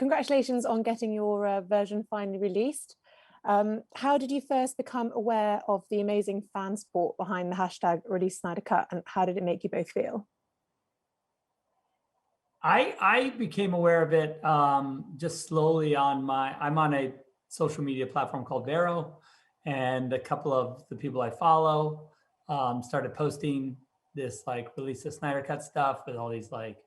congratulations on getting your version finally released. How did you first become aware of the amazing fan support behind the hashtag Release Snyder Cut, and how did it make you both feel? I became aware of it just slowly I'm on a social media platform called Vero, and a couple of the people I follow started posting this like Release the Snyder Cut stuff with all these like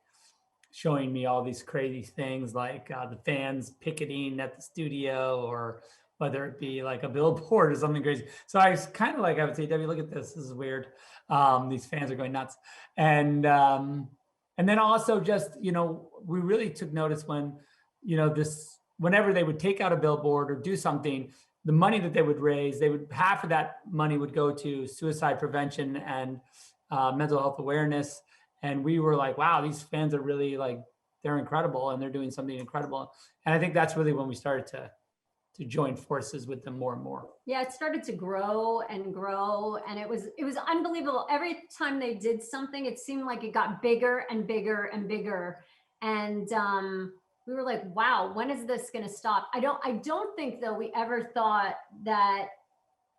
showing me all these crazy things like the fans picketing at the studio, or whether it be like a billboard or something crazy. So I was kind of like, I would say, Debbie, look at this. This is weird. These fans are going nuts. And then also just, we really took notice when, whenever they would take out a billboard or do something, the money that they would raise, half of that money would go to suicide prevention and mental health awareness. And we were like, wow, these fans are really like, they're incredible and they're doing something incredible. And I think that's really when we started to join forces with them more and more. Yeah, it started to grow and grow, and it was unbelievable. Every time they did something, it seemed like it got bigger and bigger and bigger. And we were like, wow, when is this going to stop? I don't think though we ever thought that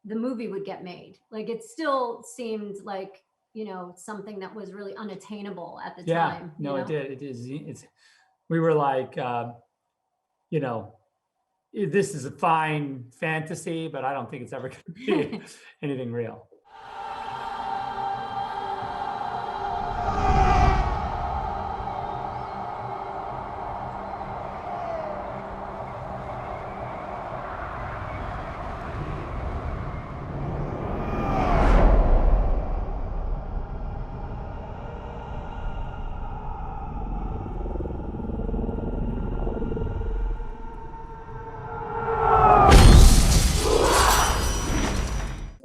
the movie would get made. Like it still seemed like, something that was really unattainable at the time. No, it did. We were like, this is a fine fantasy, but I don't think it's ever going to be anything real.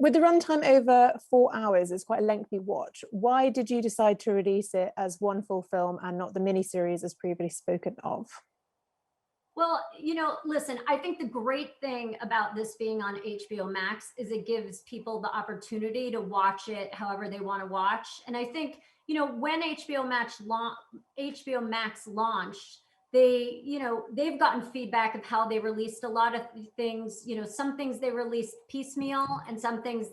With the runtime over 4 hours, it's quite a lengthy watch. Why did you decide to release it as one full film and not the miniseries as previously spoken of? Well, listen, I think the great thing about this being on HBO Max is it gives people the opportunity to watch it however they want to watch. And I think, when HBO Max launched, they've gotten feedback of how they released a lot of things. Some things they released piecemeal, and some things,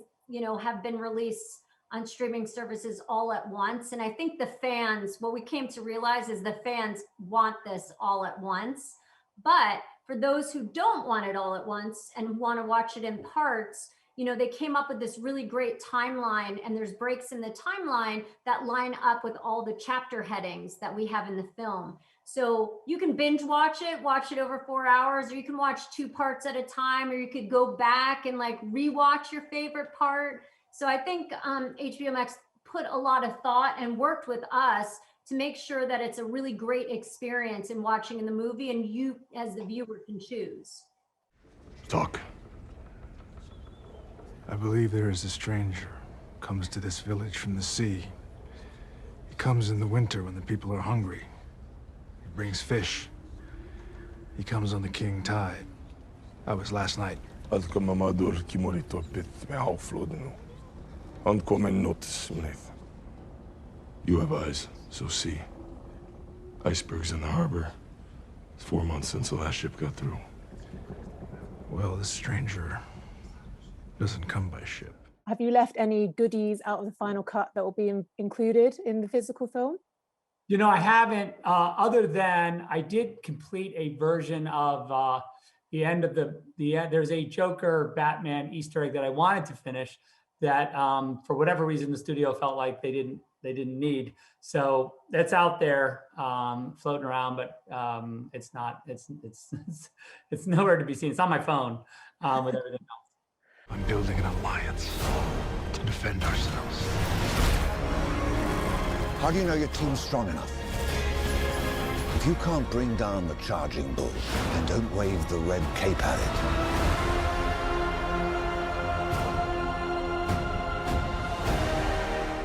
have been released on streaming services all at once. And I think the fans, what we came to realize is the fans want this all at once. But for those who don't want it all at once and want to watch it in parts, they came up with this really great timeline, and there's breaks in the timeline that line up with all the chapter headings that we have in the film. So you can binge watch it over 4 hours, or you can watch 2 parts at a time, or you could go back and like rewatch your favorite part. So I think HBO Max put a lot of thought and worked with us to make sure that it's a really great experience in watching in the movie, and you as the viewer can choose. Talk. I believe there is a stranger who comes to this village from the sea. He comes in the winter when the people are hungry. He brings fish. He comes on the king tide. That was last night. You have eyes, so see. Icebergs in the harbor. It's 4 months since the last ship got through. Well, this stranger doesn't come by ship. Have you left any goodies out of the final cut that will be included in the physical film? I haven't, other than I did complete a version of the end of there's a Joker Batman Easter egg that I wanted to finish that for whatever reason the studio felt like they didn't need. So that's out there floating around, but it's nowhere to be seen. It's on my phone with everything else. I'm building an alliance to defend ourselves. How do you know your team's strong enough? If you can't bring down the charging bull, then don't wave the red cape at it.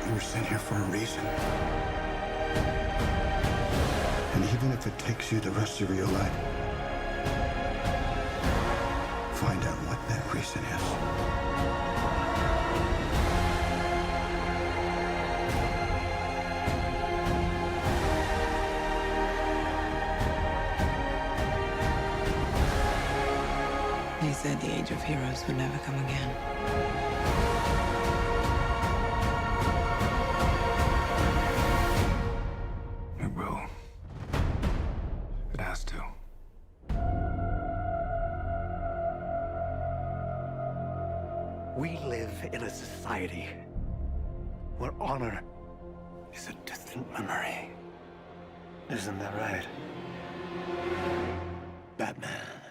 You were sent here for a reason. And even if it takes you the rest of your life, find out what that reason is. They said the age of heroes would never come again. It will. It has to. We live in a society where honor is a distant memory. Isn't that right, Batman?